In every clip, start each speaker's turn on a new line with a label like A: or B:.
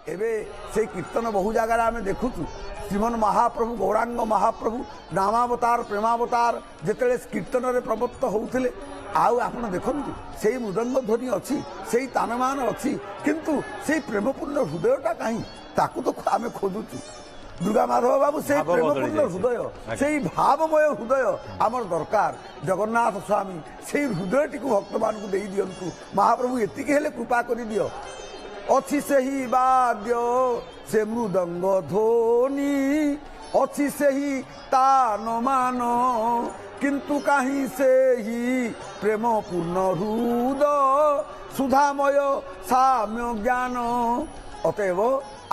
A: एबे से कीर्तन बहु जगार आम देखुचु श्रीमन महाप्रभु गौरांग महाप्रभु नामावतार प्रेमावतार जिते कीर्तन में प्रवृत्त होते आपण देखु से मृदंग ध्वनि अच्छी से तानमान अच्छी किंतु से प्रेमपूर्ण हृदयटा कहीं ताकू तो आम खोजुचु दुर्गा माधव बाबू से प्रेमपूर्ण हृदय से भावमय हृदय आमर दरकार जगन्नाथ स्वामी से हृदय टी भक्त मान को दे दिंतु महाप्रभु एति कृपा कर दियो अच्छी से ही वाद्य से मृदंग ध्वनि अच्छी से ही तान मान किंतु कहीं से ही प्रेम पूर्ण हृदय सुधामय साम्य ज्ञान अतएव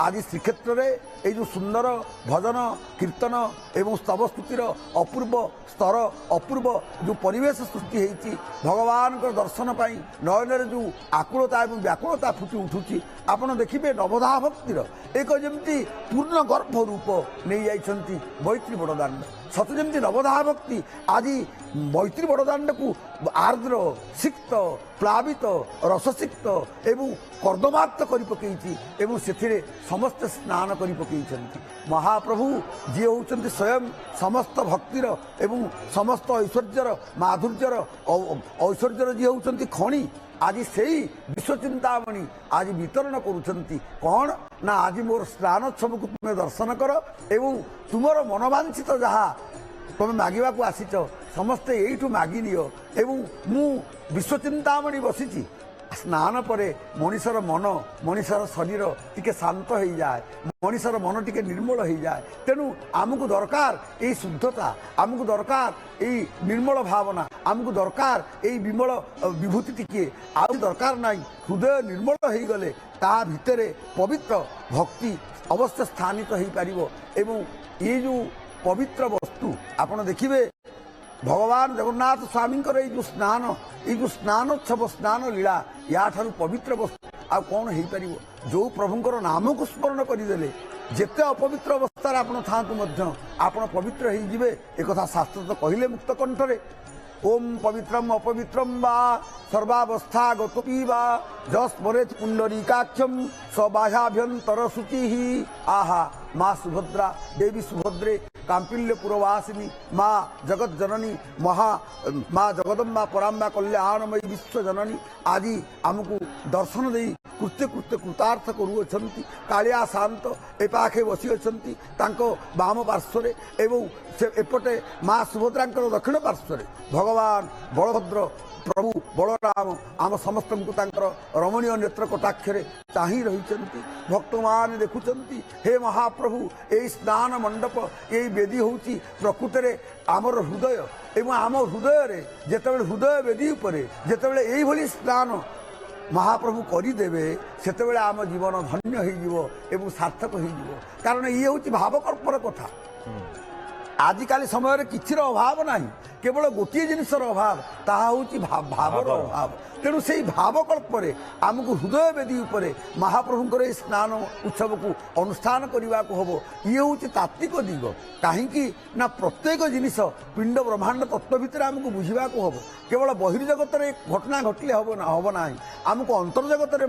A: आज श्रीक्षेत्र में जो सुंदर भजन कीर्तन एवं स्तव स्तुतिर अपूर्व स्तर अपूर्व जो परिवेश सृष्टि होती भगवान को दर्शन पाई नयन जो आकुलता और व्याकुलता फुटी उठुची आपड़ देखिए नवधा भक्तिर एक जमी पूर्ण गर्भ रूप नहीं जाइछंती मैत्री बड़दाण्ड सत जमी नवधा भक्ति आज मैत्री बड़दाण्ड को आर्द्र सिक्त प्लावित रससिक्त एवं कर्दमाक्त कर पकई एवं से समस्त स्नान कर पकई महाप्रभु जी होती स्वयं समस्त भक्तिर एवं समस्त ऐश्वर्यर माधुर्यर ऐश्वर्यर जी होती खणी आज से विश्वचिंतामणि आज वितरण करुँच कौन ना आज मोर स्नानोत्सव को तुम्हें दर्शन कर एवं तुमर मनोवांछित जहाँ तुम मागिबा को आसीच समस्ते यू मागि नियो एवं मु विश्वचिंतामणि बसी स्नान पर मनीषर मन मनीषर शरीर टिके शांत हो जाए मनीषर मन टिके निर्मल हो जाए तेणु आमको दरकार यही शुद्धता आमको दरकार यही निर्मल भावना आमको दरकार यही विमल विभूति टिके आउ दरकार नहीं हृदय निर्मल हो गले ता भितर पवित्र भक्ति अवश्य स्थानित हो पारिबो एवं ये जो पवित्र वस्तु आपण देखिए भगवान जगन्नाथ स्वामी जो स्नान ये स्नानोत्सव स्नान लीला या ठारू पवित्र वस्तु आ कौन हो पार जो प्रभुंर नाम को स्मरण करदे जिते अपवित्र अवस्था आपण था आपण पवित्र हो एक शास्त्र तो कहले मुक्त कंठरे ओम पवित्रम अपवित्रम वा सर्वावस्था गतोपि वा जस्मरेत पुंडरीकाक्षम सबाह्याभ्यंतर शुचि आहा माँ सुभद्रा देवी सुभद्रे कांपिल्य पुरवासिनी माँ जगत जननी माँ जगदम्बा पराम्बा कल्याणमयी विश्व जननी आदि आमको दर्शन दे कृत्य कृत्य कृतार्थ करुँच कालिया शांत एपाखे बसी अच्छा बाम पार्श्वे एवं से एपटे माँ सुभद्रा दक्षिण पार्श्वे भगवान बलभद्र प्रभु बलराम आम समस्त को रमणीय नेत्र कटाक्षरे चाही रही भक्त मान देखुं हे महाप्रभु यही स्नान मंडप यही वेदी हूँ प्रकृत में आमर हृदय एवं आम हृदय जिते हृदय वेदी उपरे जिते यही स्नान महाप्रभु करदेवे से आम जीवन धन्य हो सार्थक हो कारण ये हूँ भावकल्पर कथा आजिकाली समय किसी अभाव ना केवल गोटे जिनसर अभाव ताहा हूँ भावर अभाव तेणु से भावकल्परे आमको हृदय वेदी उपरे महाप्रभुंर स्नान उत्सव को अनुष्ठान करने को हम ये हूँ तात्विक दिग कहीं ना प्रत्येक जिनिस पिंड ब्रह्मांड तत्व भितर आमको बुझा हम केवल बहिर्जगत घटना घटले हम ना आमको अंतर्जगत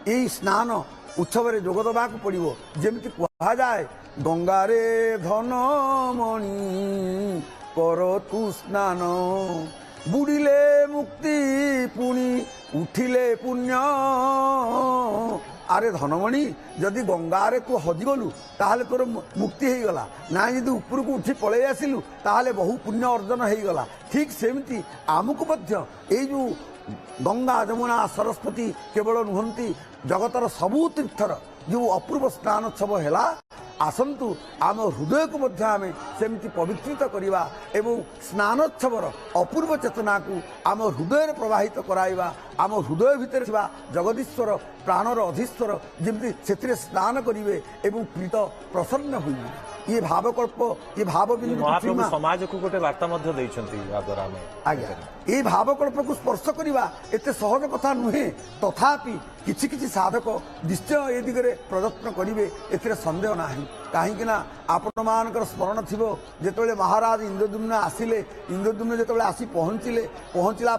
A: यही स्नान उत्सव जोगदवा पड़ो जमी कहुए गंगारे धनमणि कर तु स्नान बुड़िले मुक्ति पुणी उठिले पुण्य आरे धनमणि जदि गंगारे तू हजिगलु ताहले तोर मुक्ति हो गला ना जदि ऊपर को उठी पलि आसिलु ताहले बहु पुण्य अर्जन हो गला ठीक सेमती आमको ये जो गंगा जमुना सरस्वती केवल नुहंती जगतर सबू तीर्थर जो अपूर्व स्नानोत्सव है आसतु आम हृदय को आम सेमती पवित्रित करवा एवं स्नानोत्सवर अपूर्व चेतना को आम हृदय प्रवाहित कराइबा आम हृदय भितर जगदीश्वर प्राणर अधीश्वर जमी से स्नान करेंगे एवं प्रीत प्रसन्न हुई ये भावकल्प ये भाव
B: समाज को गोटे वार्ता
A: आज्ञा ये भावकल्प को स्पर्श करवा एत सहज कथा नुहे तथापि किछि किछि साधक निश्चय ये दिगरे प्रयत्न करेंगे ए सन्देह ना कहीं आपण मान स्मरण थी जो महाराज इंद्रद्युम्न आसिले इंद्रद्युम्न जो आसी पहुँचला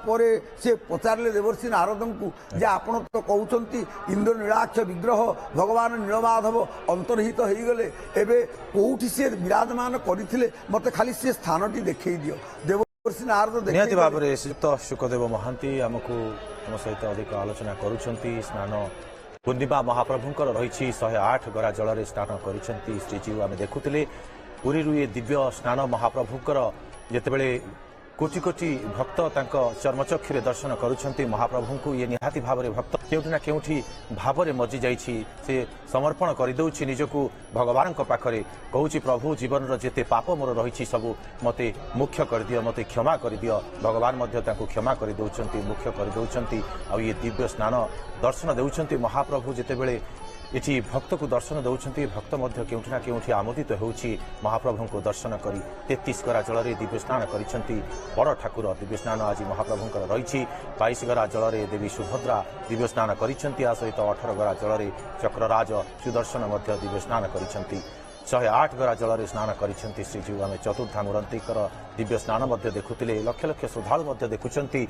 A: से पचारे देवर्षि नारद को जे आपण तो कहते इंद्र नीलाक्ष विग्रह भगवान नीलमाधव अंतर्हित हो गले एवं कौटी सी विराजमान करते मत खाली सी स्थानटी देखई दियो देवर्षि नारद
B: निहाती भाव में श्रीयुक्त शुकदेव महांती आमको आम सहित अधिक आलोचना करुछंती स्नान पूर्णिमा महाप्रभुंकर रही 108 गरा जल स्नान करिसेंती श्रीजीव आम देखुले पुरी ये दिव्य स्नान महाप्रभुंकर जेतेबेले कोटि कोटि भक्त चर्मचक्षु दर्शन करुछंती महाप्रभु को ये निहाती भाव में भक्त केउठी ना केउठी भाव में मजी जाइछि से समर्पण करदे निजको भगवान पाखरे कहूँ प्रभु जीवन जेते पाप मोर रही सबू मते मुख्य कर दियो मते क्षमा कर दियो भगवान मध्य तांको क्षमा कर दउछंती मुख्य कर दउछंती आ ये दिव्य स्नान दर्शन देउछंती महाप्रभु जेतेबेले एठी भक्त को दर्शन दउछंती भक्त मध्य केउठी ना केउठी आमोदित होउछि महाप्रभु को दर्शन करी 33 गरा जल दिव्य स्नान करिसेंती बड़ ठाकुर दिव्य स्नान आज महाप्रभुंकर रही 22 गरा जल देवी सुभद्रा दिव्य स्नान करिसेंती आ सहित 18 गरा जल चक्रराज सुदर्शन मध्य दिव्य स्नान करिसेंती 108 गरा जल स्नान करिसेंती श्रीजीव आम चतुर्धामुरंतीकर दिव्य स्नान मध्य देखुतिले लक्ष लक्ष श्रद्धालु मध्य देखुचंती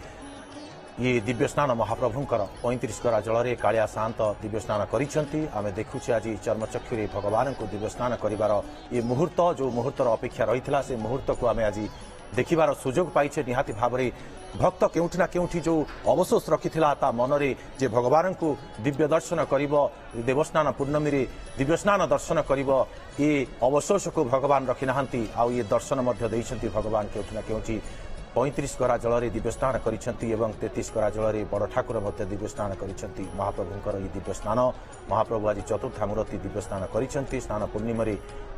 B: ये दिव्य स्नान महाप्रभुंकर 35 गरा जल कालिया शांत दिव्य स्नान करिसेंती आमे देखुचे आज चर्मचक्षुरे भगवान को दिव्य स्नान करिवार ये मुहूर्त जो मुहूर्तर अपेक्षा रही से मुहूर्त को आमे आज देखिबार सुजोग पाइछे निहाती भाव में भक्त केउठी ना केउठी जो अवशोष रखिथिला ता मनरे जे भगवान को दिव्य दर्शन करिवो देवस्नान पूर्णमी रे दिव्य स्नान दर्शन करिवो ये अवशोष को भगवान रखि नाहंती आ ये दर्शन मध्य दैछंती भगवान केउठी ना केउठी 35 गरा जल दिव्य स्नान करिसेंती एवं 33 गरा जल बड़ ठाकुर मध्य दिव्य स्नान करिसेंती महाप्रभुंकर ये दिव्य स्नान महाप्रभु आज चतुर्थामूर्ति दिव्य स्नान करिसेंती स्नान पूर्णिमा रे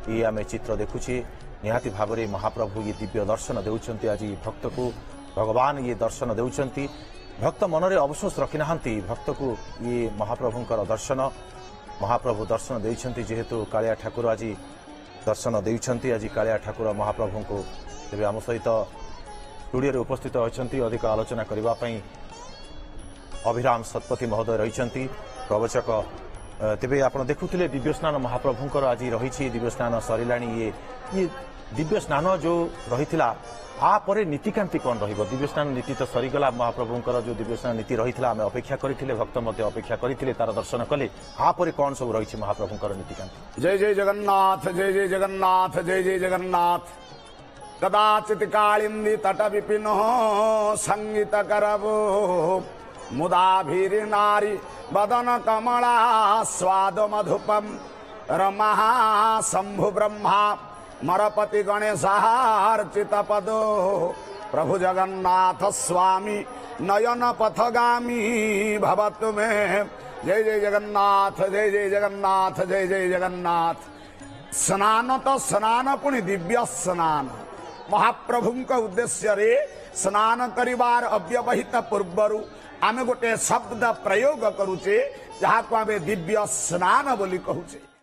B: ये आमे चित्र देखुछे निहाती भाव में महाप्रभु ये दिव्य दर्शन देउछंती आज भक्त को भगवान ये दर्शन देउछंती भक्त मनरे अवशोष रखि नाहंती भक्त को ये महाप्रभुंकर दर्शन महाप्रभु दर्शन देइछंती जेहेतु कालिया ठाकुर आज दर्शन देइछंती आज कालिया ठाकुर महाप्रभु को तेबे आम सहित स्टूडियो उपस्थित होती अधिक आलोचना करने अभिराम सतपथी महोदय रही प्रवचक तेबे आप देखुले दिव्य स्नान महाप्रभुंकर आज रही दिव्य स्नान सरला ये दिव्य स्नान जो रही आपर नीतिकांति कौन दिव्य स्नान नीति तो सरीगला महाप्रभुंकर जो दिव्य स्नान नीति रही आम अपेक्षा करते भक्त अपेक्षा करते तार दर्शन कले आपर कौन सब रही महाप्रभुंकर नीतिकांति
A: जय जय जगन्नाथ जय जय जगन्नाथ जय जय जगन्नाथ कदाचित कालिंदी तट विपिन संगीत करबो मुदाभीर नारी बदन कमला स्वाद मधुपम रमा शंभु ब्रह्मा मरपति गणेशार्चित पदो प्रभु जगन्नाथ स्वामी नयन पथगामी भवतु में जय जय जगन्नाथ जय जय जगन्नाथ जय जय जगन्नाथ स्नान तो स्नान पुणी दिव्य स्नान महाप्रभुंक उद्देश्य रे स्नान करिवार अव्यवहित पूर्वरु आमे गोटे शब्द प्रयोग करुचे जहाँ को आमे दिव्य स्नान बोली कहूचे।